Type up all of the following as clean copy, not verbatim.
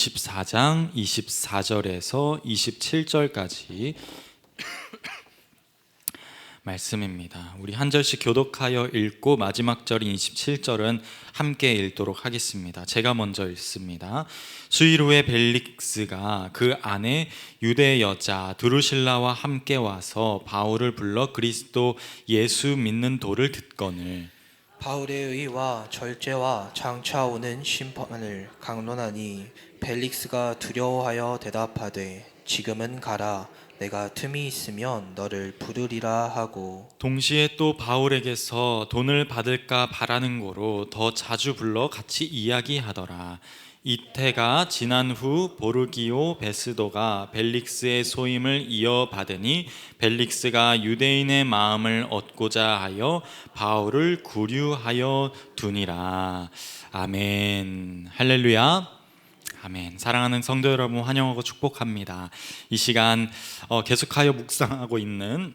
14장 24절에서 27절까지 말씀입니다. 우리 한 절씩 교독하여 읽고 마지막 절인 27절은 함께 읽도록 하겠습니다. 제가 먼저 읽습니다. 수일 후에 벨릭스가 그 아내 유대 여자 드루실라와 함께 와서 바울을 불러 그리스도 예수 믿는 도를 듣거늘 바울의 의와 절제와 장차 오는 심판을 강론하니 벨릭스가 두려워하여 대답하되 지금은 가라. 내가 틈이 있으면 너를 부르리라 하고 동시에 또 바울에게서 돈을 받을까 바라는 거로 더 자주 불러 같이 이야기하더라. 이태가 지난 후 보르기오 베스도가 벨릭스의 소임을 이어받으니 벨릭스가 유대인의 마음을 얻고자 하여 바울을 구류하여 두니라. 아멘. 할렐루야. 아멘. 사랑하는 성도 여러분, 환영하고 축복합니다. 이 시간 계속하여 묵상하고 있는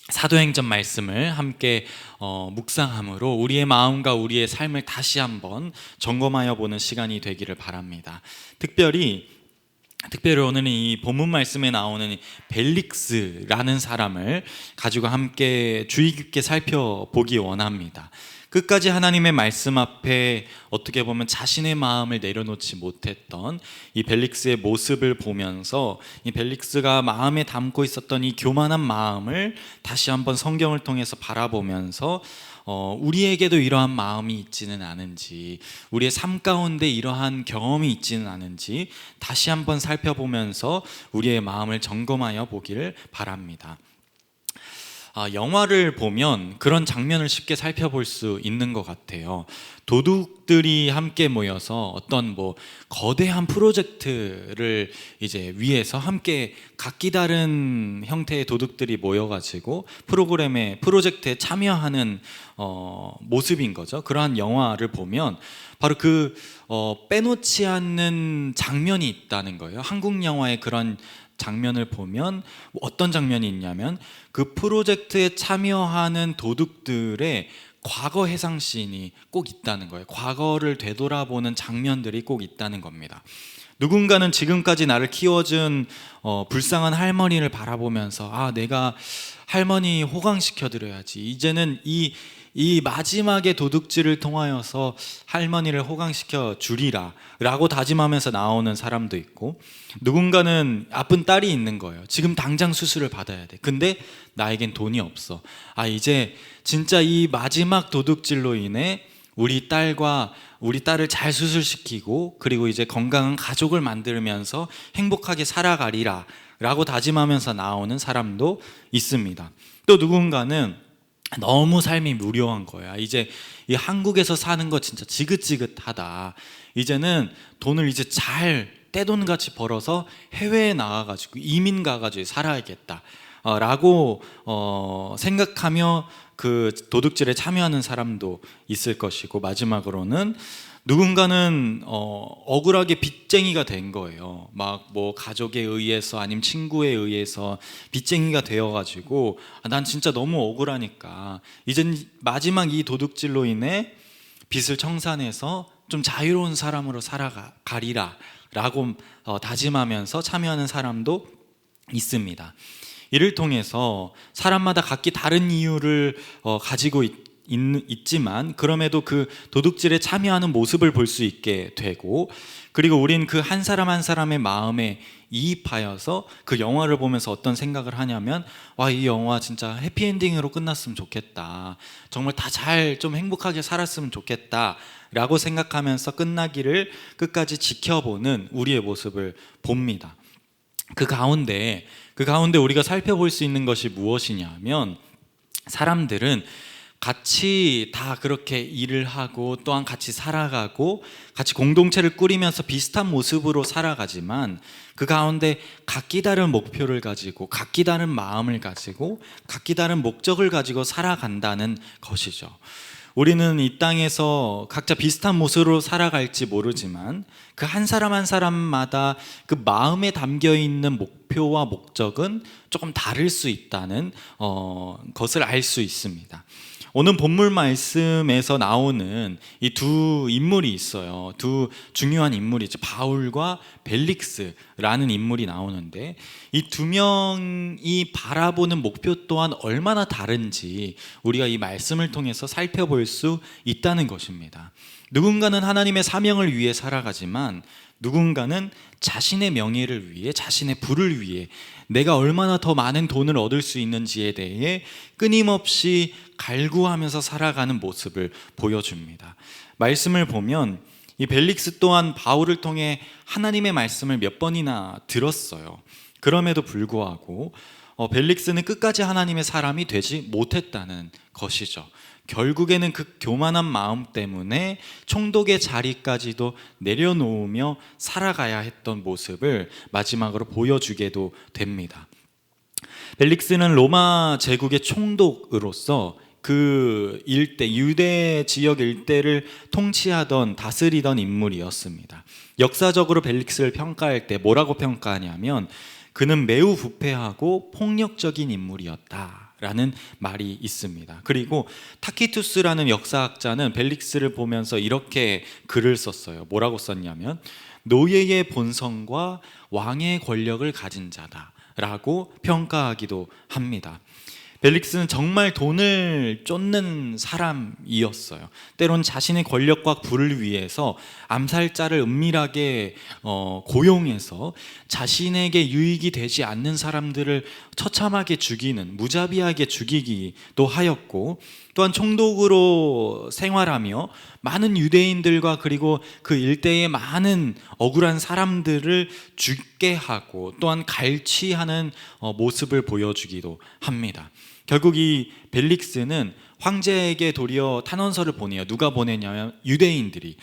사도행전 말씀을 함께 묵상함으로 우리의 마음과 우리의 삶을 다시 한번 점검하여 보는 시간이 되기를 바랍니다. 특별히 오늘은 이 본문 말씀에 나오는 벨릭스라는 사람을 가지고 함께 주의 깊게 살펴보기 원합니다. 끝까지 하나님의 말씀 앞에 어떻게 보면 자신의 마음을 내려놓지 못했던 이 벨릭스의 모습을 보면서 이 벨릭스가 마음에 담고 있었던 이 교만한 마음을 다시 한번 성경을 통해서 바라보면서 우리에게도 이러한 마음이 있지는 않은지, 우리의 삶 가운데 이러한 경험이 있지는 않은지 다시 한번 살펴보면서 우리의 마음을 점검하여 보기를 바랍니다. 영화를 보면 그런 장면을 쉽게 살펴볼 수 있는 것 같아요. 도둑들이 함께 모여서 어떤 거대한 프로젝트를 이제 위해서 함께 각기 다른 형태의 도둑들이 모여가지고 프로젝트에 참여하는 모습인 거죠. 그러한 영화를 보면 바로 빼놓지 않는 장면이 있다는 거예요. 한국 영화의 그런 장면을 보면 어떤 장면이 있냐면 그 프로젝트에 참여하는 도둑들의 과거 해상씬이 꼭 있다는 거예요. 과거를 되돌아보는 장면들이 꼭 있다는 겁니다. 누군가는 지금까지 나를 키워준 불쌍한 할머니를 바라보면서 내가 할머니 호강시켜드려야지. 이제는 이 마지막의 도둑질을 통하여서 할머니를 호강시켜 주리라 라고 다짐하면서 나오는 사람도 있고, 누군가는 아픈 딸이 있는 거예요. 지금 당장 수술을 받아야 돼. 근데 나에겐 돈이 없어. 이제 진짜 이 마지막 도둑질로 인해 우리 딸을 잘 수술시키고 그리고 이제 건강한 가족을 만들면서 행복하게 살아가리라 라고 다짐하면서 나오는 사람도 있습니다. 또 누군가는 너무 삶이 무료한 거야. 이제 이 한국에서 사는 거 진짜 지긋지긋하다. 이제는 돈을 이제 잘 떼돈같이 벌어서 해외에 나가가지고 이민 가가지고 살아야겠다 라고 생각하며 그 도둑질에 참여하는 사람도 있을 것이고, 마지막으로는 누군가는 억울하게 빚쟁이가 된 거예요. 가족에 의해서 아니면 친구에 의해서 빚쟁이가 되어가지고 난 진짜 너무 억울하니까 이젠 마지막 이 도둑질로 인해 빚을 청산해서 좀 자유로운 사람으로 살아가리라 라고 다짐하면서 참여하는 사람도 있습니다. 이를 통해서 사람마다 각기 다른 이유를 가지고 있지만 그럼에도 그 도둑질에 참여하는 모습을 볼 수 있게 되고, 그리고 우린 그 한 사람 한 사람의 마음에 이입하여서 그 영화를 보면서 어떤 생각을 하냐면 이 영화 진짜 해피엔딩으로 끝났으면 좋겠다, 정말 다 잘 좀 행복하게 살았으면 좋겠다 라고 생각하면서 끝나기를 끝까지 지켜보는 우리의 모습을 봅니다. 그 가운데 우리가 살펴볼 수 있는 것이 무엇이냐면, 사람들은 같이 다 그렇게 일을 하고 또한 같이 살아가고 같이 공동체를 꾸리면서 비슷한 모습으로 살아가지만 그 가운데 각기 다른 목표를 가지고 각기 다른 마음을 가지고 각기 다른 목적을 가지고 살아간다는 것이죠. 우리는 이 땅에서 각자 비슷한 모습으로 살아갈지 모르지만 그 한 사람 한 사람마다 그 마음에 담겨 있는 목표와 목적은 조금 다를 수 있다는 것을 알 수 있습니다. 오늘 본문 말씀에서 나오는 이 두 인물이 있어요. 두 중요한 인물이죠. 바울과 벨릭스라는 인물이 나오는데 이 두 명이 바라보는 목표 또한 얼마나 다른지 우리가 이 말씀을 통해서 살펴볼 수 있다는 것입니다. 누군가는 하나님의 사명을 위해 살아가지만 누군가는 자신의 명예를 위해, 자신의 부를 위해 내가 얼마나 더 많은 돈을 얻을 수 있는지에 대해 끊임없이 갈구하면서 살아가는 모습을 보여줍니다. 말씀을 보면 이 벨릭스 또한 바울을 통해 하나님의 말씀을 몇 번이나 들었어요. 그럼에도 불구하고 벨릭스는 끝까지 하나님의 사람이 되지 못했다는 것이죠. 결국에는 그 교만한 마음 때문에 총독의 자리까지도 내려놓으며 살아가야 했던 모습을 마지막으로 보여주게도 됩니다. 벨릭스는 로마 제국의 총독으로서 그 일대, 유대 지역 일대를 통치하던, 다스리던 인물이었습니다. 역사적으로 벨릭스를 평가할 때 뭐라고 평가하냐면 그는 매우 부패하고 폭력적인 인물이었다라는 말이 있습니다. 그리고 타키투스라는 역사학자는 벨릭스를 보면서 이렇게 글을 썼어요. 뭐라고 썼냐면 노예의 본성과 왕의 권력을 가진 자다라고 평가하기도 합니다. 벨릭스는 정말 돈을 쫓는 사람이었어요. 때론 자신의 권력과 부를 위해서 암살자를 은밀하게 고용해서 자신에게 유익이 되지 않는 사람들을 처참하게 죽이는, 무자비하게 죽이기도 하였고, 또한 총독으로 생활하며 많은 유대인들과 그리고 그 일대의 많은 억울한 사람들을 죽게 하고 또한 갈취하는 모습을 보여주기도 합니다. 결국 이 벨릭스는 황제에게 도리어 탄원서를 보내요. 누가 보내냐면 유대인들이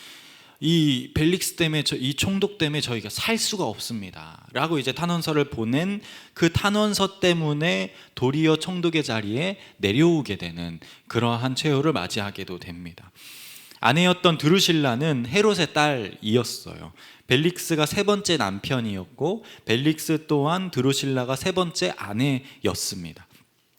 이 벨릭스 때문에, 이 총독 때문에 저희가 살 수가 없습니다 라고 이제 탄원서를 보낸 그 탄원서 때문에 도리어 총독의 자리에 내려오게 되는 그러한 최후를 맞이하게도 됩니다. 아내였던 드루실라는 헤롯의 딸이었어요. 벨릭스가 세 번째 남편이었고 벨릭스 또한 드루실라가 세 번째 아내였습니다.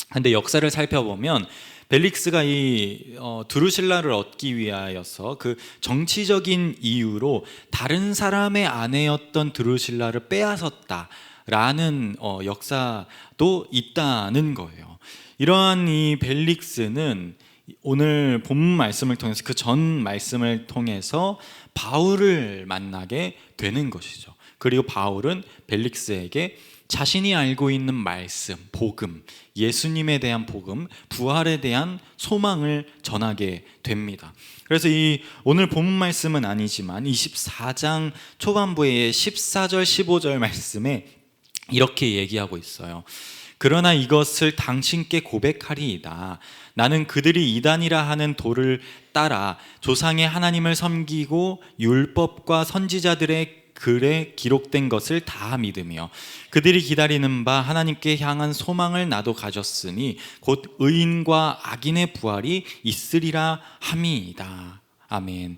근데 역사를 살펴보면 벨릭스가 이 드루실라를 얻기 위하여서 그 정치적인 이유로 다른 사람의 아내였던 드루실라를 빼앗았다라는 역사도 있다는 거예요. 이러한 이 벨릭스는 오늘 본문 말씀을 통해서, 그 전 말씀을 통해서 바울을 만나게 되는 것이죠. 그리고 바울은 벨릭스에게 자신이 알고 있는 말씀, 복음, 예수님에 대한 복음, 부활에 대한 소망을 전하게 됩니다. 그래서 이 오늘 본문 말씀은 아니지만 24장 초반부의 14절 15절 말씀에 이렇게 얘기하고 있어요. 그러나 이것을 당신께 고백하리이다. 나는 그들이 이단이라 하는 도를 따라 조상의 하나님을 섬기고 율법과 선지자들의 글에 기록된 것을 다 믿으며 그들이 기다리는 바 하나님께 향한 소망을 나도 가졌으니 곧 의인과 악인의 부활이 있으리라 함이이다. 아멘.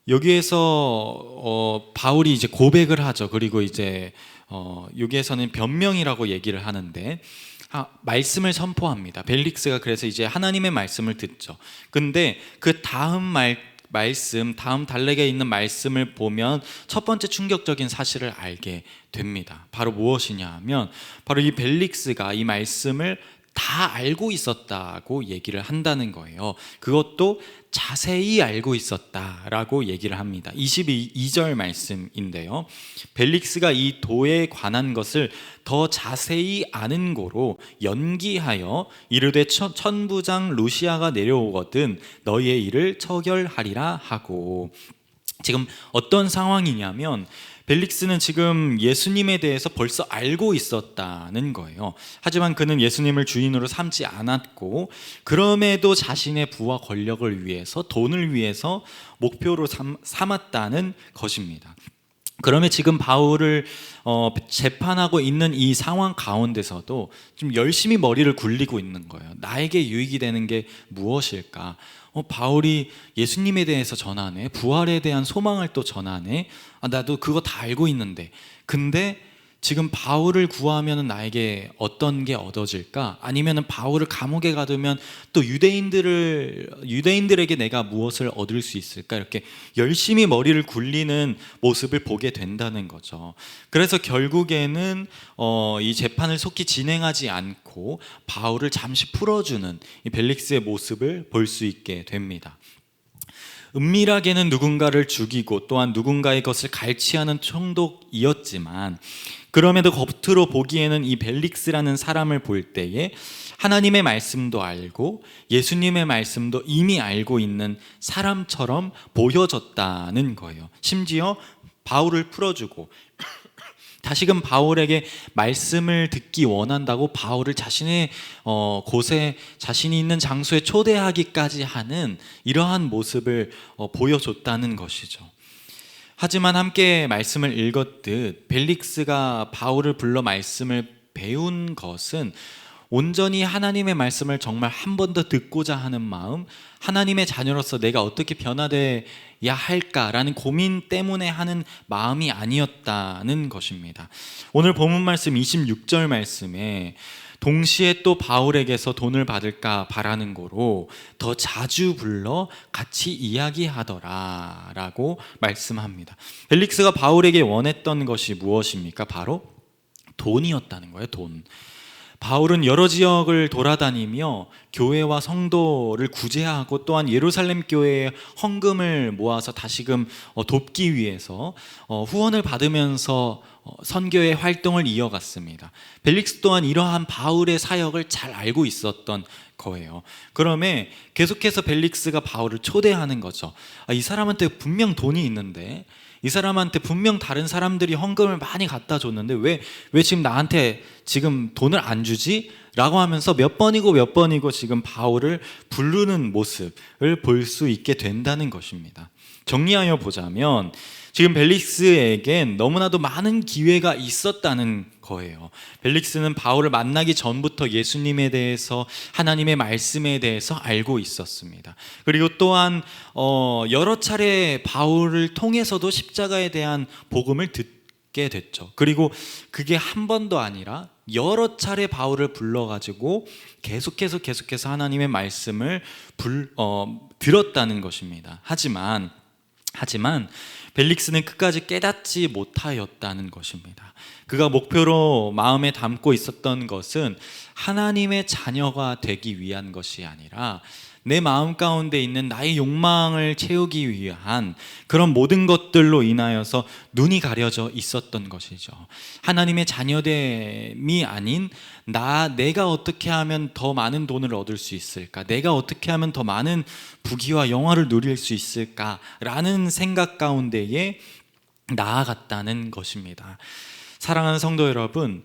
여기에서 바울이 이제 고백을 하죠. 그리고 이제 여기에서는 변명이라고 얘기를 하는데 말씀을 선포합니다. 벨릭스가 그래서 이제 하나님의 말씀을 듣죠. 근데 그 다음 말씀, 다음 단락에 있는 말씀을 보면 첫 번째 충격적인 사실을 알게 됩니다. 바로 무엇이냐 하면 바로 이 벨릭스가 이 말씀을 다 알고 있었다고 얘기를 한다는 거예요. 그것도 자세히 알고 있었다라고 얘기를 합니다. 22절 말씀인데요. 벨릭스가 이 도에 관한 것을 더 자세히 아는 고로 연기하여 이르되 천부장 루시아가 내려오거든 너희의 일을 처결하리라 하고, 지금 어떤 상황이냐면 벨릭스는 지금 예수님에 대해서 벌써 알고 있었다는 거예요. 하지만 그는 예수님을 주인으로 삼지 않았고 그럼에도 자신의 부와 권력을 위해서, 돈을 위해서 목표로 삼았다는 것입니다. 그러면 지금 바울을 재판하고 있는 이 상황 가운데서도 좀 열심히 머리를 굴리고 있는 거예요. 나에게 유익이 되는 게 무엇일까? 바울이 예수님에 대해서 전하네, 부활에 대한 소망을 또 전하네. 나도 그거 다 알고 있는데, 근데 지금 바울을 구하면 나에게 어떤 게 얻어질까? 아니면 바울을 감옥에 가두면 또 유대인들에게 내가 무엇을 얻을 수 있을까? 이렇게 열심히 머리를 굴리는 모습을 보게 된다는 거죠. 그래서 결국에는 이 재판을 속히 진행하지 않고 바울을 잠시 풀어주는 이 벨릭스의 모습을 볼 수 있게 됩니다. 은밀하게는 누군가를 죽이고 또한 누군가의 것을 갈취하는 총독이었지만, 그럼에도 겉으로 보기에는 이 벨릭스라는 사람을 볼 때에 하나님의 말씀도 알고 예수님의 말씀도 이미 알고 있는 사람처럼 보여졌다는 거예요. 심지어 바울을 풀어주고 다시금 바울에게 말씀을 듣기 원한다고 바울을 자신의 곳에, 자신이 있는 장소에 초대하기까지 하는 이러한 모습을 보여줬다는 것이죠. 하지만 함께 말씀을 읽었듯 벨릭스가 바울을 불러 말씀을 배운 것은 온전히 하나님의 말씀을 정말 한 번 더 듣고자 하는 마음, 하나님의 자녀로서 내가 어떻게 변화돼야 할까라는 고민 때문에 하는 마음이 아니었다는 것입니다. 오늘 본문 말씀 26절 말씀에 동시에 또 바울에게서 돈을 받을까 바라는 거로 더 자주 불러 같이 이야기하더라 라고 말씀합니다. 벨릭스가 바울에게 원했던 것이 무엇입니까? 바로 돈이었다는 거예요. 돈. 바울은 여러 지역을 돌아다니며 교회와 성도를 구제하고 또한 예루살렘 교회의 헌금을 모아서 다시금 돕기 위해서 후원을 받으면서 선교의 활동을 이어갔습니다. 벨릭스 또한 이러한 바울의 사역을 잘 알고 있었던 거예요. 그러면 계속해서 벨릭스가 바울을 초대하는 거죠. 이 사람한테 분명 돈이 있는데, 이 사람한테 분명 다른 사람들이 헌금을 많이 갖다 줬는데 왜 지금 나한테 지금 돈을 안 주지? 라고 하면서 몇 번이고 지금 바울을 부르는 모습을 볼 수 있게 된다는 것입니다. 정리하여 보자면 지금 벨릭스에겐 너무나도 많은 기회가 있었다는 거예요. 벨릭스는 바울을 만나기 전부터 예수님에 대해서, 하나님의 말씀에 대해서 알고 있었습니다. 그리고 또한 여러 차례 바울을 통해서도 십자가에 대한 복음을 듣게 됐죠. 그리고 그게 한 번도 아니라 여러 차례 바울을 불러가지고 계속해서 하나님의 말씀을 들었다는 것입니다. 하지만 벨릭스는 끝까지 깨닫지 못하였다는 것입니다. 그가 목표로 마음에 담고 있었던 것은 하나님의 자녀가 되기 위한 것이 아니라 내 마음 가운데 있는 나의 욕망을 채우기 위한 그런 모든 것들로 인하여서 눈이 가려져 있었던 것이죠. 하나님의 자녀됨이 아닌 내가 어떻게 하면 더 많은 돈을 얻을 수 있을까? 내가 어떻게 하면 더 많은 부귀와 영화를 누릴 수 있을까라는 생각 가운데에 나아갔다는 것입니다. 사랑하는 성도 여러분,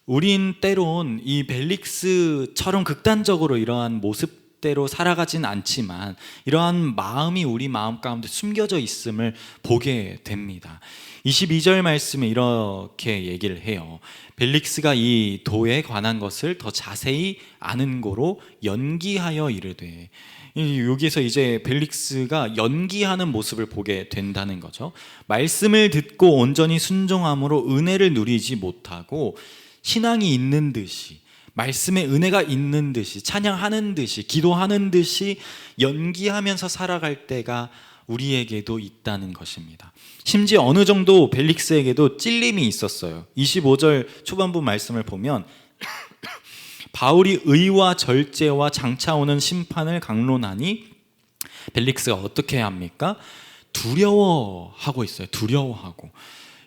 우린 때론 이 벨릭스처럼 극단적으로 이러한 모습대로 살아가진 않지만 이러한 마음이 우리 마음 가운데 숨겨져 있음을 보게 됩니다. 22절 말씀에 이렇게 얘기를 해요. 벨릭스가 이 도에 관한 것을 더 자세히 아는 고로 연기하여 이르되, 여기서 이제 벨릭스가 연기하는 모습을 보게 된다는 거죠. 말씀을 듣고 온전히 순종함으로 은혜를 누리지 못하고 신앙이 있는 듯이, 말씀에 은혜가 있는 듯이, 찬양하는 듯이, 기도하는 듯이 연기하면서 살아갈 때가 우리에게도 있다는 것입니다. 심지어 어느 정도 벨릭스에게도 찔림이 있었어요. 25절 초반부 말씀을 보면 바울이 의와 절제와 장차 오는 심판을 강론하니 벨릭스가 어떻게 해야 합니까? 두려워하고 있어요. 두려워하고.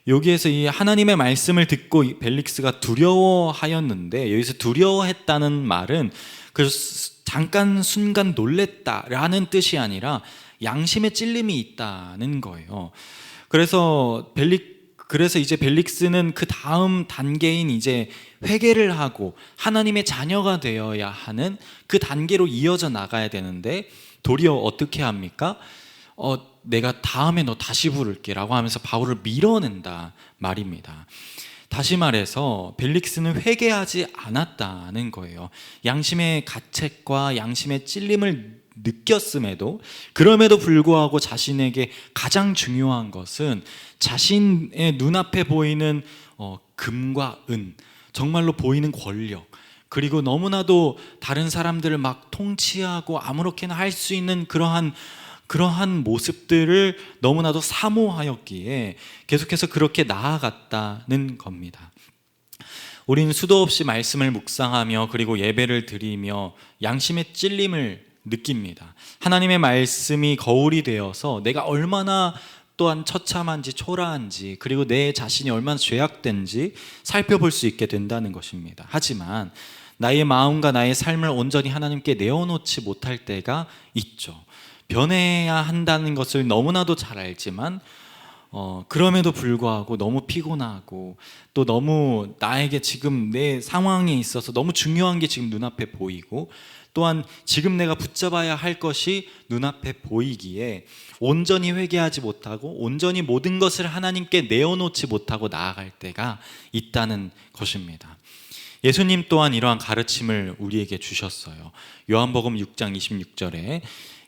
여기에서 이 하나님의 말씀을 듣고 벨릭스가 두려워하였는데, 여기서 두려워했다는 말은 그 잠깐 순간 놀랬다라는 뜻이 아니라 양심의 찔림이 있다는 거예요. 그래서 이제 벨릭스는 그 다음 단계인 이제 회개를 하고 하나님의 자녀가 되어야 하는 그 단계로 이어져 나가야 되는데, 도리어 어떻게 합니까? 내가 다음에 너 다시 부를게 라고 하면서 바울을 밀어낸다 말입니다. 다시 말해서 벨릭스는 회개하지 않았다는 거예요. 양심의 가책과 양심의 찔림을 느꼈음에도, 그럼에도 불구하고 자신에게 가장 중요한 것은 자신의 눈앞에 보이는 금과 은, 정말로 보이는 권력, 그리고 너무나도 다른 사람들을 막 통치하고 아무렇게나 할 수 있는 그러한 모습들을 너무나도 사모하였기에 계속해서 그렇게 나아갔다는 겁니다. 우리는 수도 없이 말씀을 묵상하며 그리고 예배를 드리며 양심의 찔림을 느낍니다. 하나님의 말씀이 거울이 되어서 내가 얼마나 또한 처참한지 초라한지, 그리고 내 자신이 얼마나 죄악된지 살펴볼 수 있게 된다는 것입니다. 하지만 나의 마음과 나의 삶을 온전히 하나님께 내어놓지 못할 때가 있죠. 변해야 한다는 것을 너무나도 잘 알지만 그럼에도 불구하고 너무 피곤하고, 또 너무 나에게 지금 내 상황에 있어서 너무 중요한 게 지금 눈앞에 보이고, 또한 지금 내가 붙잡아야 할 것이 눈앞에 보이기에 온전히 회개하지 못하고 온전히 모든 것을 하나님께 내어놓지 못하고 나아갈 때가 있다는 것입니다. 예수님 또한 이러한 가르침을 우리에게 주셨어요. 요한복음 6장 26절에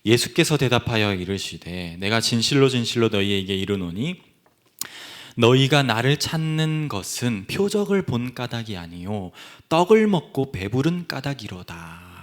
예수께서 대답하여 이르시되 내가 진실로 진실로 너희에게 이르노니 너희가 나를 찾는 것은 표적을 본 까닭이 아니요 떡을 먹고 배부른 까닭이로다.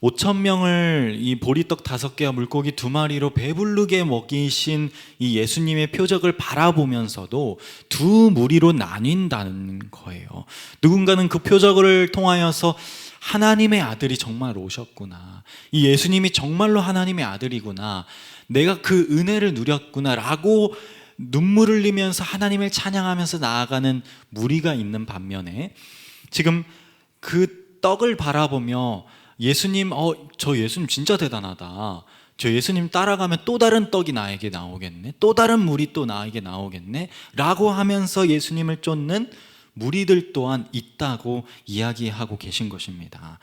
5,000명을 이 보리떡 5개와 물고기 2마리로 배부르게 먹이신 이 예수님의 표적을 바라보면서도 두 무리로 나뉜다는 거예요. 누군가는 그 표적을 통하여서 하나님의 아들이 정말 오셨구나, 이 예수님이 정말로 하나님의 아들이구나, 내가 그 은혜를 누렸구나 라고 눈물을 흘리면서 하나님을 찬양하면서 나아가는 무리가 있는 반면에, 지금 그 떡을 바라보며 예수님, 저 예수님 진짜 대단하다, 저 예수님 따라가면 또 다른 떡이 나에게 나오겠네, 또 다른 물이 또 나에게 나오겠네 라고 하면서 예수님을 쫓는 무리들 또한 있다고 이야기하고 계신 것입니다.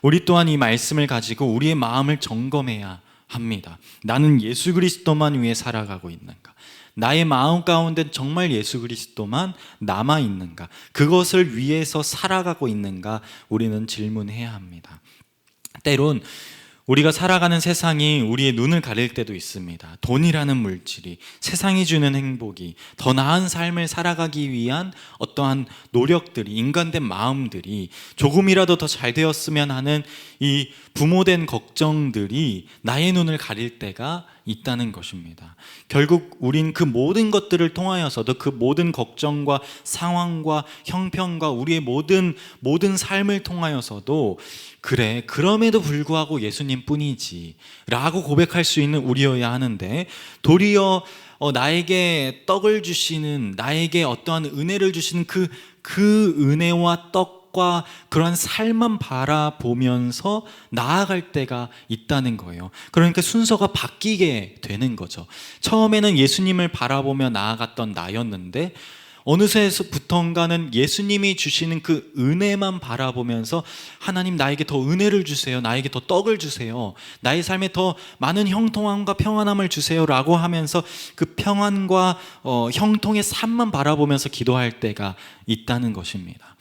우리 또한 이 말씀을 가지고 우리의 마음을 점검해야 합니다. 나는 예수 그리스도만 위해 살아가고 있는가? 나의 마음 가운데 정말 예수 그리스도만 남아 있는가? 그것을 위해서 살아가고 있는가? 우리는 질문해야 합니다. 때론 우리가 살아가는 세상이 우리의 눈을 가릴 때도 있습니다. 돈이라는 물질이, 세상이 주는 행복이, 더 나은 삶을 살아가기 위한 어떠한 노력들이, 인간된 마음들이 조금이라도 더 잘 되었으면 하는 이 부모된 걱정들이 나의 눈을 가릴 때가 있다는 것입니다. 결국 우린 그 모든 것들을 통하여서도, 그 모든 걱정과 상황과 형편과 우리의 모든 삶을 통하여서도 그래, 그럼에도 불구하고 예수님 뿐이지 라고 고백할 수 있는 우리여야 하는데, 도리어 나에게 떡을 주시는, 나에게 어떠한 은혜를 주시는 그 은혜와 떡과 그런 삶만 바라보면서 나아갈 때가 있다는 거예요. 그러니까 순서가 바뀌게 되는 거죠. 처음에는 예수님을 바라보며 나아갔던 나였는데 어느새부턴가는 예수님이 주시는 그 은혜만 바라보면서 하나님 나에게 더 은혜를 주세요, 나에게 더 떡을 주세요, 나의 삶에 더 많은 형통함과 평안함을 주세요 라고 하면서 그 평안과 형통의 삶만 바라보면서 기도할 때가 있다는 것입니다.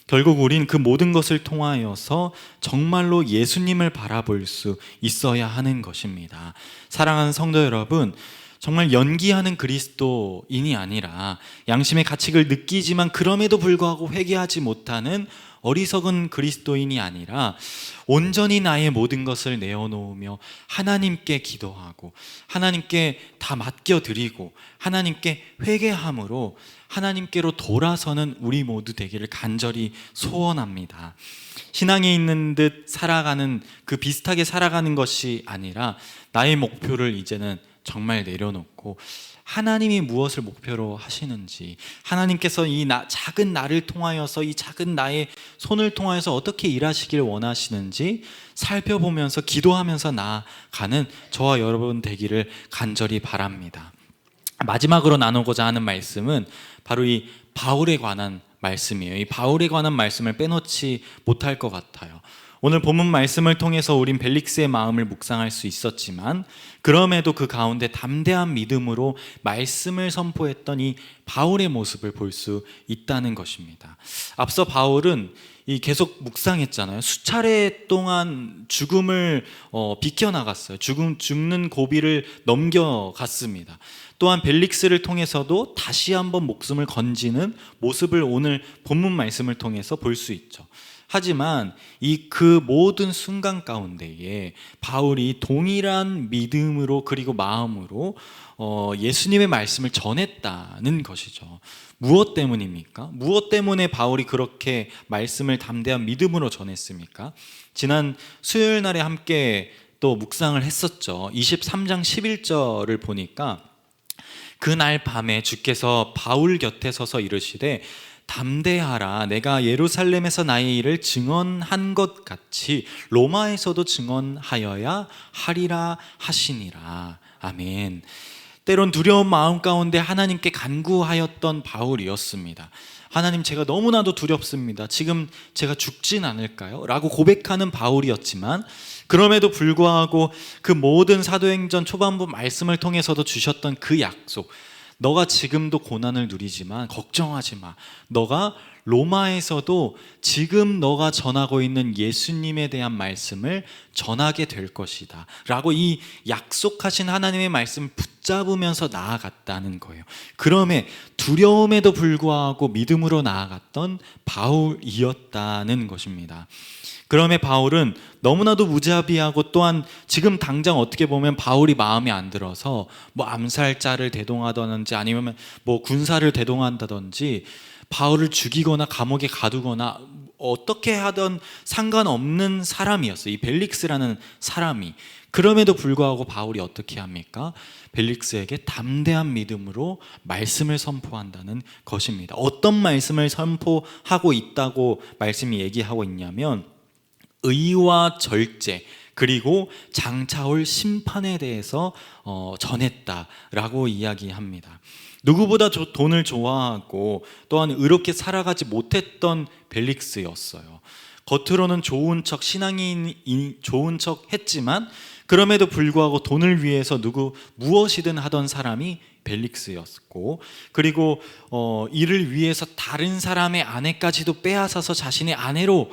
결국 우린 그 모든 것을 통하여서 정말로 예수님을 바라볼 수 있어야 하는 것입니다. 사랑하는 성도 여러분, 정말 연기하는 그리스도인이 아니라 양심의 가책을 느끼지만 그럼에도 불구하고 회개하지 못하는 어리석은 그리스도인이 아니라 온전히 나의 모든 것을 내어놓으며 하나님께 기도하고 하나님께 다 맡겨드리고 하나님께 회개함으로 하나님께로 돌아서는 우리 모두 되기를 간절히 소원합니다. 신앙에 있는 듯 살아가는, 그 비슷하게 살아가는 것이 아니라 나의 목표를 이제는 정말 내려놓고 하나님이 무엇을 목표로 하시는지, 하나님께서 이 작은 나를 통하여서, 이 작은 나의 손을 통하여서 어떻게 일하시길 원하시는지 살펴보면서 기도하면서 나아가는 저와 여러분 되기를 간절히 바랍니다. 마지막으로 나누고자 하는 말씀은 바로 이 바울에 관한 말씀이에요. 이 바울에 관한 말씀을 빼놓지 못할 것 같아요. 오늘 본문 말씀을 통해서 우린 벨릭스의 마음을 묵상할 수 있었지만 그럼에도 그 가운데 담대한 믿음으로 말씀을 선포했던 이 바울의 모습을 볼 수 있다는 것입니다. 앞서 바울은 계속 묵상했잖아요. 수차례 동안 죽음을 비켜나갔어요. 죽는 고비를 넘겨갔습니다. 또한 벨릭스를 통해서도 다시 한번 목숨을 건지는 모습을 오늘 본문 말씀을 통해서 볼 수 있죠. 하지만 그 모든 순간 가운데에 바울이 동일한 믿음으로 그리고 마음으로 예수님의 말씀을 전했다는 것이죠. 무엇 때문입니까? 무엇 때문에 바울이 그렇게 말씀을 담대한 믿음으로 전했습니까? 지난 수요일 날에 함께 또 묵상을 했었죠. 23장 11절을 보니까 그날 밤에 주께서 바울 곁에 서서 이르시되 담대하라, 내가 예루살렘에서 나의 일을 증언한 것 같이 로마에서도 증언하여야 하리라 하시니라. 아멘. 때론 두려운 마음 가운데 하나님께 간구하였던 바울이었습니다. 하나님, 제가 너무나도 두렵습니다. 지금 제가 죽진 않을까요? 라고 고백하는 바울이었지만, 그럼에도 불구하고 그 모든 사도행전 초반부 말씀을 통해서도 주셨던 그 약속, 너가 지금도 고난을 누리지만 걱정하지 마. 너가 로마에서도 지금 너가 전하고 있는 예수님에 대한 말씀을 전하게 될 것이다 라고 이 약속하신 하나님의 말씀을 붙잡으면서 나아갔다는 거예요. 그럼에 두려움에도 불구하고 믿음으로 나아갔던 바울이었다는 것입니다. 그럼에 바울은 너무나도 무자비하고 또한 지금 당장 어떻게 보면 바울이 마음에 안 들어서 뭐 암살자를 대동하다든지 아니면 뭐 군사를 대동한다든지 바울을 죽이거나 감옥에 가두거나 어떻게 하던 상관없는 사람이었어요. 이 벨릭스라는 사람이. 그럼에도 불구하고 바울이 어떻게 합니까? 벨릭스에게 담대한 믿음으로 말씀을 선포한다는 것입니다. 어떤 말씀을 선포하고 있다고 말씀이 얘기하고 있냐면 의와 절제 그리고 장차올 심판에 대해서 전했다라고 이야기합니다. 누구보다 돈을 좋아하고 또한 의롭게 살아가지 못했던 벨릭스였어요. 겉으로는 좋은 척, 신앙인 좋은 척 했지만 그럼에도 불구하고 돈을 위해서 무엇이든 하던 사람이 벨릭스였고, 그리고 이를 위해서 다른 사람의 아내까지도 빼앗아서 자신의 아내로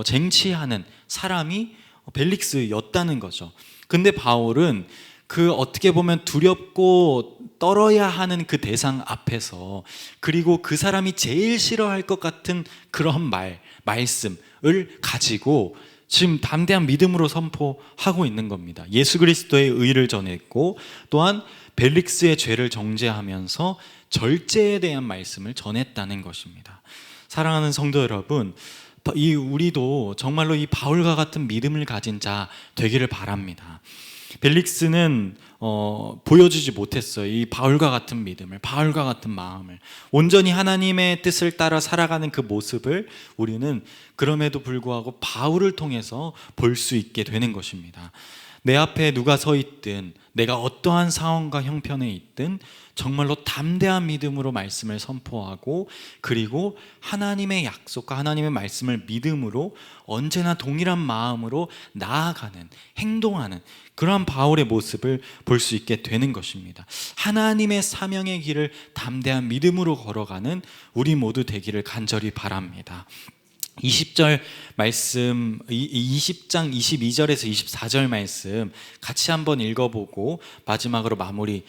쟁취하는 사람이 벨릭스였다는 거죠. 근데 바울은 그 어떻게 보면 두렵고 떨어야 하는 그 대상 앞에서, 그리고 그 사람이 제일 싫어할 것 같은 그런 말씀을 가지고 지금 담대한 믿음으로 선포하고 있는 겁니다. 예수 그리스도의 의를 전했고 또한 벨릭스의 죄를 정죄하면서 절제에 대한 말씀을 전했다는 것입니다. 사랑하는 성도 여러분, 우리도 정말로 이 바울과 같은 믿음을 가진 자 되기를 바랍니다. 벨릭스는 보여주지 못했어요. 이 바울과 같은 믿음을, 바울과 같은 마음을, 온전히 하나님의 뜻을 따라 살아가는 그 모습을 우리는 그럼에도 불구하고 바울을 통해서 볼 수 있게 되는 것입니다. 내 앞에 누가 서 있든, 내가 어떠한 상황과 형편에 있든 정말로 담대한 믿음으로 말씀을 선포하고, 그리고 하나님의 약속과 하나님의 말씀을 믿음으로 언제나 동일한 마음으로 나아가는, 행동하는 그러한 바울의 모습을 볼 수 있게 되는 것입니다. 하나님의 사명의 길을 담대한 믿음으로 걸어가는 우리 모두 되기를 간절히 바랍니다. 20절 말씀, 20장 22절에서 24절 말씀 같이 한번 읽어보고 마지막으로 마무리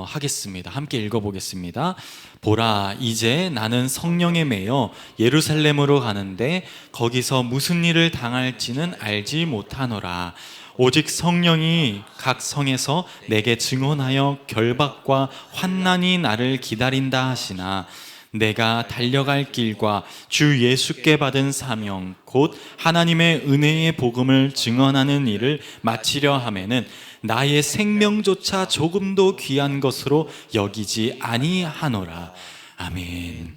하겠습니다. 함께 읽어보겠습니다. 보라, 이제 나는 성령에 매여 예루살렘으로 가는데 거기서 무슨 일을 당할지는 알지 못하노라. 오직 성령이 각 성에서 내게 증언하여 결박과 환난이 나를 기다린다 하시나, 내가 달려갈 길과 주 예수께 받은 사명 곧 하나님의 은혜의 복음을 증언하는 일을 마치려 하면은 나의 생명조차 조금도 귀한 것으로 여기지 아니하노라. 아멘.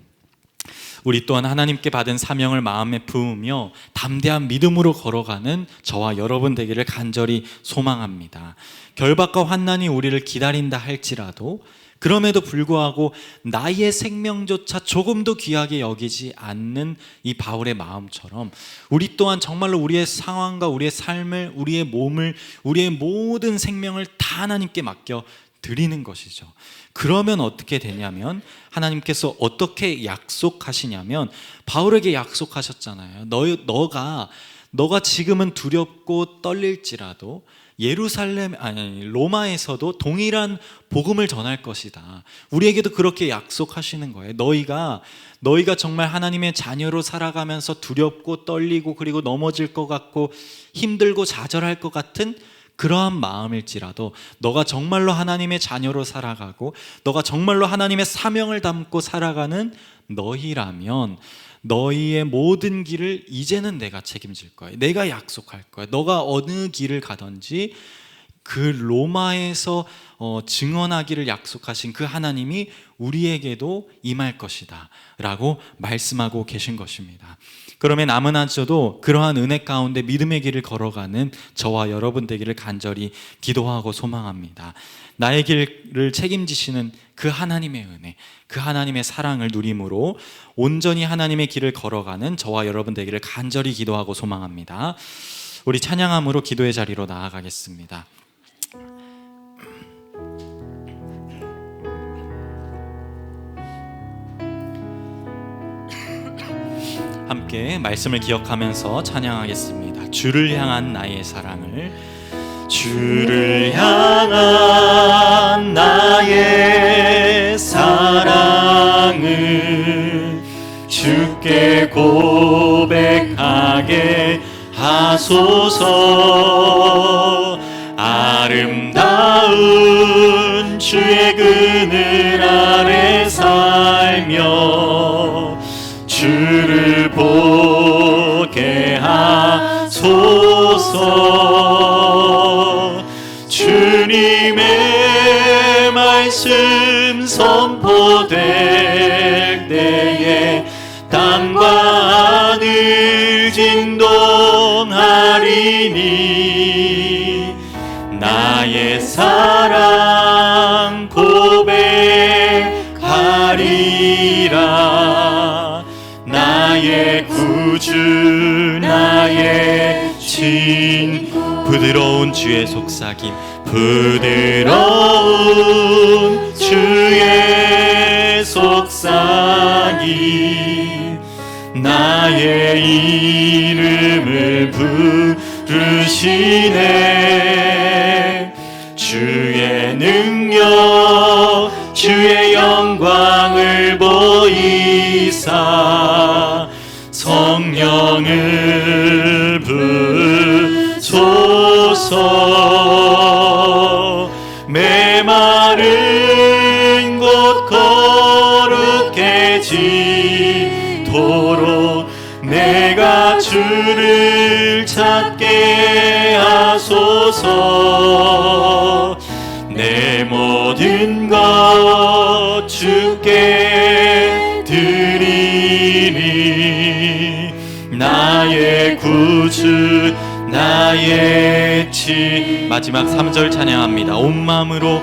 우리 또한 하나님께 받은 사명을 마음에 품으며 담대한 믿음으로 걸어가는 저와 여러분 되기를 간절히 소망합니다. 결박과 환난이 우리를 기다린다 할지라도 그럼에도 불구하고 나의 생명조차 조금도 귀하게 여기지 않는 이 바울의 마음처럼 우리 또한 정말로 우리의 상황과 우리의 삶을, 우리의 몸을, 우리의 모든 생명을 다 하나님께 맡겨 드리는 것이죠. 그러면 어떻게 되냐면 하나님께서 어떻게 약속하시냐면 바울에게 약속하셨잖아요. 너가 지금은 두렵고 떨릴지라도 예루살렘 아니 로마에서도 동일한 복음을 전할 것이다. 우리에게도 그렇게 약속하시는 거예요. 너희가 정말 하나님의 자녀로 살아가면서 두렵고 떨리고 그리고 넘어질 것 같고 힘들고 좌절할 것 같은 그러한 마음일지라도 너가 정말로 하나님의 자녀로 살아가고 너가 정말로 하나님의 사명을 담고 살아가는 너희라면 너희의 모든 길을 이제는 내가 책임질 거야. 내가 약속할 거야. 너가 어느 길을 가든지 그 로마에서 증언하기를 약속하신 그 하나님이 우리에게도 임할 것이다 라고 말씀하고 계신 것입니다. 그러면 아무나저도 그러한 은혜 가운데 믿음의 길을 걸어가는 저와 여러분 되기를 간절히 기도하고 소망합니다. 나의 길을 책임지시는 그 하나님의 은혜, 그 하나님의 사랑을 누림으로 온전히 하나님의 길을 걸어가는 저와 여러분 되기를 간절히 기도하고 소망합니다. 우리 찬양함으로 기도의 자리로 나아가겠습니다. 함께 말씀을 기억하면서 찬양하겠습니다. 주를 향한 나의 사랑을, 주를 향한 나의 사랑을 주께 고백하게 하소서. 아름다운 주의 그늘 아래 살며 주를 보게 하소서. 주님의 말씀 선포될 때에 땅과 하늘 진동하리니 나의 사랑 고백하리라. 나의 구주 나의 친구, 부드러운 주의 속삭임, 부드러운 주의 속삭임, 나의 이름을 부르시네. 주의 능력 주의 영광을 보이사 성령을 부소서. 메마른 곳 거룩해지도록 내가 주를 찾게 하소서. 내 모든 것 주께 드리니 나의 구주 나의 마지막 3절 찬양합니다. 온 마음으로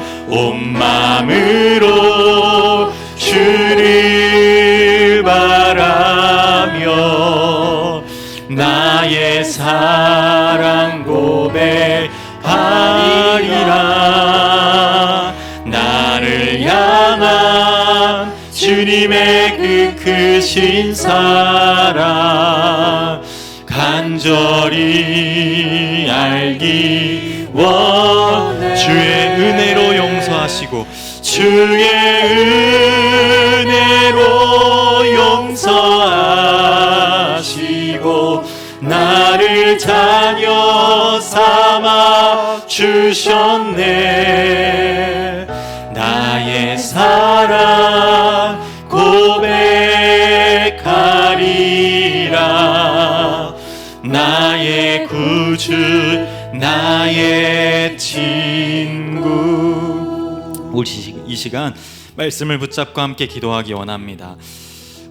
주를 바라며 나의 사랑 고백하리라. 나를 향한 주님의 그 크신 사랑 간절히 알기 원해. 주의 은혜로 용서하시고 주의 은혜로 용서하시고 나를 자녀 삼아 주셨네. 나의 사랑 고백하리라. 나의 구주 나의 친구. 우리 이 시간 말씀을 붙잡고 함께 기도하기 원합니다.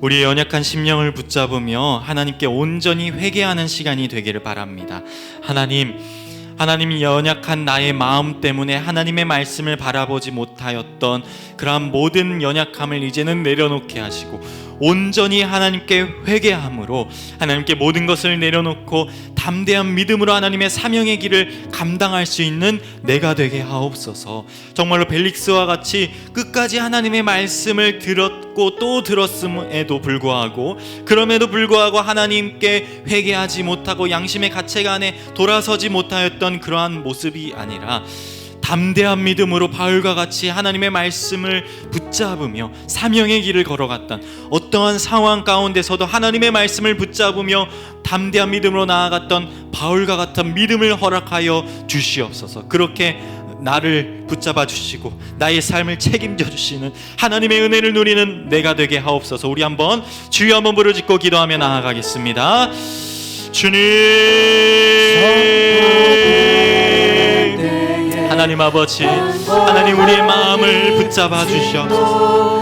우리의 연약한 심령을 붙잡으며 하나님께 온전히 회개하는 시간이 되기를 바랍니다. 하나님 연약한 나의 마음 때문에 하나님의 말씀을 바라보지 못하였던 그러한 모든 연약함을 이제는 내려놓게 하시고 온전히 하나님께 회개함으로 하나님께 모든 것을 내려놓고 담대한 믿음으로 하나님의 사명의 길을 감당할 수 있는 내가 되게 하옵소서. 정말로 벨릭스와 같이 끝까지 하나님의 말씀을 들었고 또 들었음에도 불구하고 그럼에도 불구하고 하나님께 회개하지 못하고 양심의 가책 안에 돌아서지 못하였던 그러한 모습이 아니라 담대한 믿음으로 바울과 같이 하나님의 말씀을 붙잡으며 사명의 길을 걸어갔던 어떠한 상황 가운데서도 하나님의 말씀을 붙잡으며 담대한 믿음으로 나아갔던 바울과 같은 믿음을 허락하여 주시옵소서. 그렇게 나를 붙잡아 주시고 나의 삶을 책임져 주시는 하나님의 은혜를 누리는 내가 되게 하옵소서. 우리 한번 주여 한번 부르짖고 기도하며 나아가겠습니다. 주님, 하나님 아버지, 하나님 우리의 마음을 붙잡아 주시옵소서.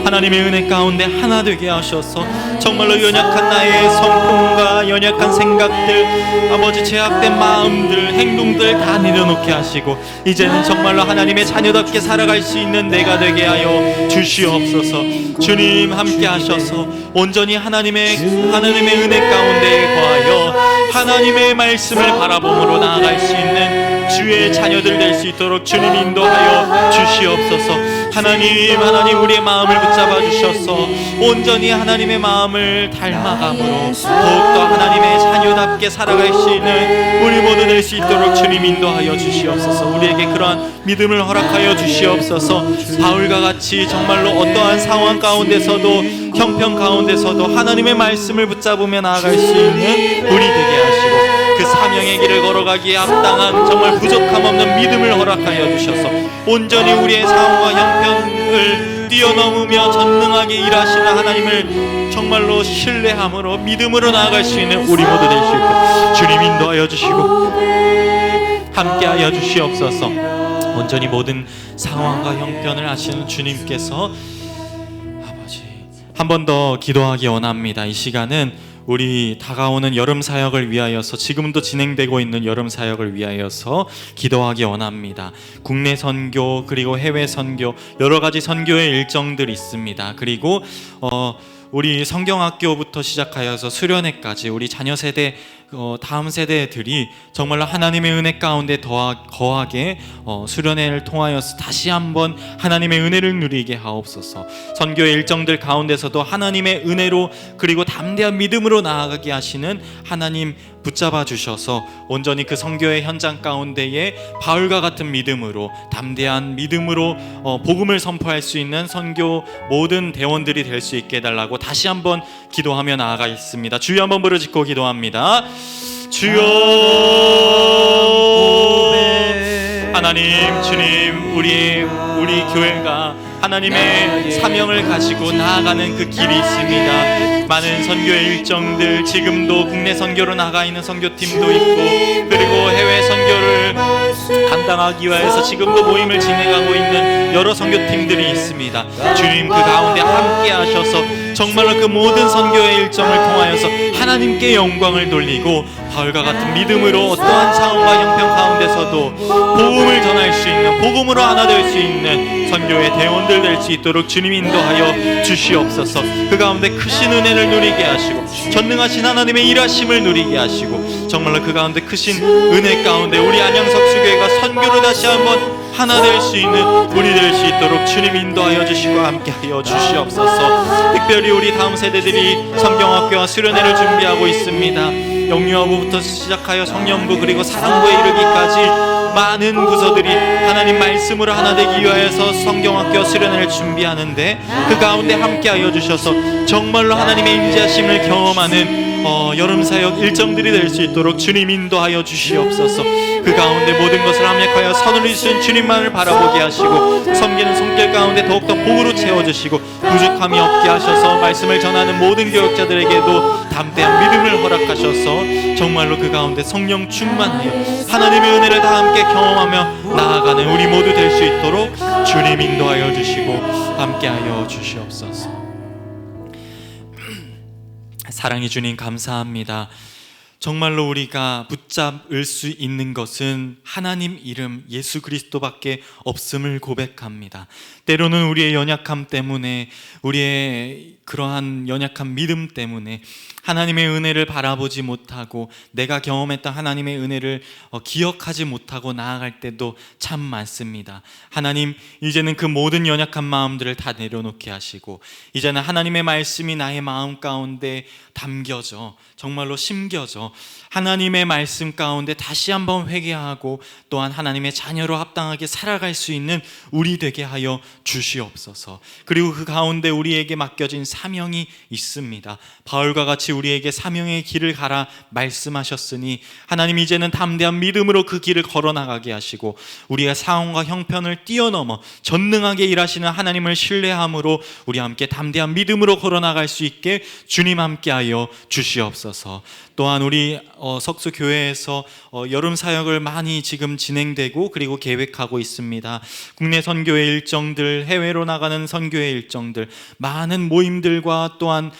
하나님의 은혜 가운데 하나 되게 하셔서 정말로 연약한 나의 성품과 연약한 생각들, 아버지 죄악된 마음들, 행동들 다 내려놓게 하시고 이제는 정말로 하나님의 자녀답게 살아갈 수 있는 내가 되게 하여 주시옵소서. 주님 함께 하셔서 온전히 하나님의 은혜 가운데 거하여 하나님의 말씀을 바라봄으로 나아갈 수 있는 주의 자녀들 될 수 있도록 주님 인도하여 주시옵소서. 하나님 우리의 마음을 붙잡아 주셔서 온전히 하나님의 마음을 닮아감으로 더욱더 하나님의 자녀답게 살아갈 수 있는 우리 모두 될 수 있도록 주님 인도하여 주시옵소서. 우리에게 그러한 믿음을 허락하여 주시옵소서. 바울과 같이 정말로 어떠한 상황 가운데서도 형편 가운데서도 하나님의 말씀을 붙잡으며 나아갈 수 있는 우리 되게 하시고 그 사명의 길을 걸어가기에 합당한 정말 부족함 없는 믿음을 허락하여 주셔서 온전히 우리의 상황과 형편을 뛰어넘으며 전능하게 일하시는 하나님을 정말로 신뢰함으로 믿음으로 나아갈 수 있는 우리 모두 될 수 있고 주님 인도하여 주시고 함께하여 주시옵소서. 온전히 모든 상황과 형편을 아시는 주님께서 아버지 한 번 더 기도하기 원합니다. 이 시간은 우리 다가오는 여름 사역을 위하여서 지금도 진행되고 있는 여름 사역을 위하여서 기도하기 원합니다. 국내 선교 그리고 해외 선교 여러 가지 선교의 일정들이 있습니다. 그리고 우리 성경학교부터 시작하여서 수련회까지 우리 자녀 세대 다음 세대들이 정말로 하나님의 은혜 가운데 거하게 수련회를 통하여서 다시 한번 하나님의 은혜를 누리게 하옵소서. 선교의 일정들 가운데서도 하나님의 은혜로 그리고 담대한 믿음으로 나아가게 하시는 하나님 붙잡아 주셔서 온전히 그 선교의 현장 가운데에 바울과 같은 믿음으로 담대한 믿음으로 복음을 선포할 수 있는 선교 모든 대원들이 될 수 있게 해달라고 다시 한번 기도하며 나아가겠습니다. 주여 한번 부르짖고 기도합니다. 주여, 하나님 주님 우리 교회가 하나님의 사명을 가지고 나아가는 그 길이 있습니다. 많은 선교의 일정들 지금도 국내 선교로 나가 있는 선교팀도 있고 그리고 해외 선교를 감당하기 위해서 지금도 모임을 진행하고 있는 여러 선교팀들이 있습니다. 주님 그 가운데 함께 하셔서 정말로 그 모든 선교의 일정을 통하여서 하나님께 영광을 돌리고 바울과 같은 믿음으로 어떠한 상황과 형편 가운데서도 복음을 전할 수 있는 복음으로 하나 될 수 있는 선교의 대원들 될 수 있도록 주님 인도하여 주시옵소서. 그 가운데 크신 은혜를 누리게 하시고 전능하신 하나님의 일하심을 누리게 하시고 정말로 그 가운데 크신 은혜 가운데 우리 안양석수교회가 선교로 다시 한번 하나 될 수 있는 우리 될 수 있도록 주님 인도하여 주시고 함께하여 주시옵소서. 특별히 우리 다음 세대들이 성경학교와 수련회를 준비하고 있습니다. 영유아부부터 시작하여 성령부 그리고 사랑부에 이르기까지 많은 부서들이 하나님 말씀으로 하나 되기 위하여서 성경학교 수련회를 준비하는데 그 가운데 함께하여 주셔서 정말로 하나님의 임재하심을 경험하는 여름 사역 일정들이 될 수 있도록 주님 인도하여 주시옵소서. 그 가운데 모든 것을 합력하여 선을 이루신 주님만을 바라보게 하시고 섬기는 손길 가운데 더욱더 복으로 채워주시고 부족함이 없게 하셔서 말씀을 전하는 모든 교역자들에게도 담대한 믿음을 허락하셔서 정말로 그 가운데 성령 충만하여 하나님의 은혜를 다 함께 경험하며 나아가는 우리 모두 될 수 있도록 주님 인도하여 주시고 함께하여 주시옵소서. 사랑의 주님 감사합니다. 정말로 우리가 붙잡을 수 있는 것은 하나님 이름 예수 그리스도밖에 없음을 고백합니다. 때로는 우리의 연약함 때문에, 우리의 그러한 연약한 믿음 때문에 하나님의 은혜를 바라보지 못하고 내가 경험했던 하나님의 은혜를 기억하지 못하고 나아갈 때도 참 많습니다. 하나님, 이제는 그 모든 연약한 마음들을 다 내려놓게 하시고 이제는 하나님의 말씀이 나의 마음 가운데 담겨져 정말로 심겨져 하나님의 말씀 가운데 다시 한번 회개하고 또한 하나님의 자녀로 합당하게 살아갈 수 있는 우리 되게 하여 주시옵소서. 그리고 그 가운데 우리에게 맡겨진 사명이 있습니다. 바울과 같이 우리에게 사명의 길을 가라 말씀하셨으니 하나님 이제는 담대한 믿음으로 그 길을 걸어나가게 하시고 우리의 상황과 형편을 뛰어넘어 전능하게 일하시는 하나님을 신뢰함으로 우리 함께 담대한 믿음으로 걸어나갈 수 있게 주님 함께하여 주시옵소서. 또한 우리 석수교회에서 여름 사역을 많이 지금 진행되고 그리고 계획하고 있습니다. 국내 선교회 일정들, 해외로 나가는 선교회 일정들, 많은 모임들과 또한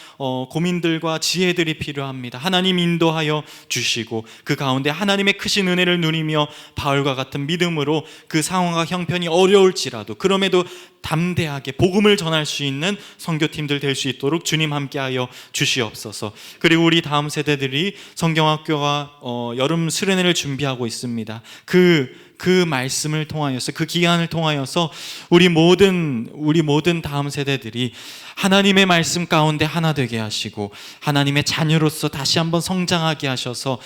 고민들과 지혜들이 필요합니다. 하나님 인도하여 주시고 그 가운데 하나님의 크신 은혜를 누리며 바울과 같은 믿음으로 그 상황과 형편이 어려울지라도 그럼에도 담대하게 복음을 전할 수 있는 선교팀들 될 수 있도록 주님 함께하여 주시옵소서. 그리고 우리 다음 세대들이 성경학교가 여름 수련회를 준비하고 있습니다. 그 말씀을 통하여서 그 기간을 통하여서 우리 모든 다음 세대들이 하나님의 말씀 가운데 하나 되게 하시고 하나님의 자녀로서 다시 한번 성장하게 하셔서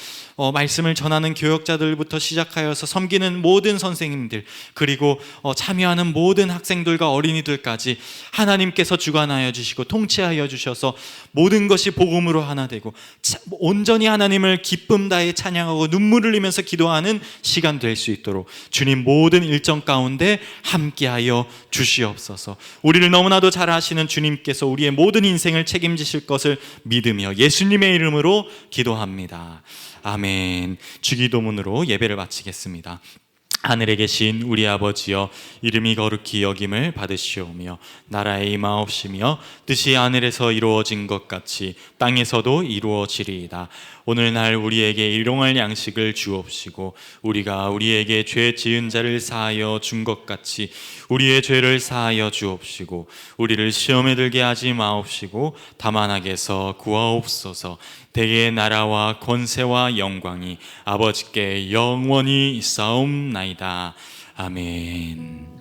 말씀을 전하는 교역자들부터 시작하여서 섬기는 모든 선생님들 그리고 참여하는 모든 학생들과 어린이들까지 하나님께서 주관하여 주시고 통치하여 주셔서 모든 것이 복음으로 하나 되고 온전히 하나님을 기쁨 다해 찬양하고 눈물을 흘리면서 기도하는 시간 될 수 있도록 주님 모든 일정 가운데 함께하여 주시옵소서. 우리를 너무나도 잘 아시는 주님께서 우리의 모든 인생을 책임지실 것을 믿으며 예수님의 이름으로 기도합니다. 아멘. 주기도문으로 예배를 마치겠습니다. 하늘에 계신 우리 아버지여, 이름이 거룩히 여김을 받으시오며 나라의 임하옵시며 뜻이 하늘에서 이루어진 것 같이 땅에서도 이루어지리이다. 오늘날 우리에게 일용할 양식을 주옵시고 우리가 우리에게 죄 지은 자를 사하여 준 것 같이 우리의 죄를 사하여 주옵시고 우리를 시험에 들게 하지 마옵시고 다만 악에서 구하옵소서. 대개의 나라와 권세와 영광이 아버지께 영원히 있사옵나이다. 아멘.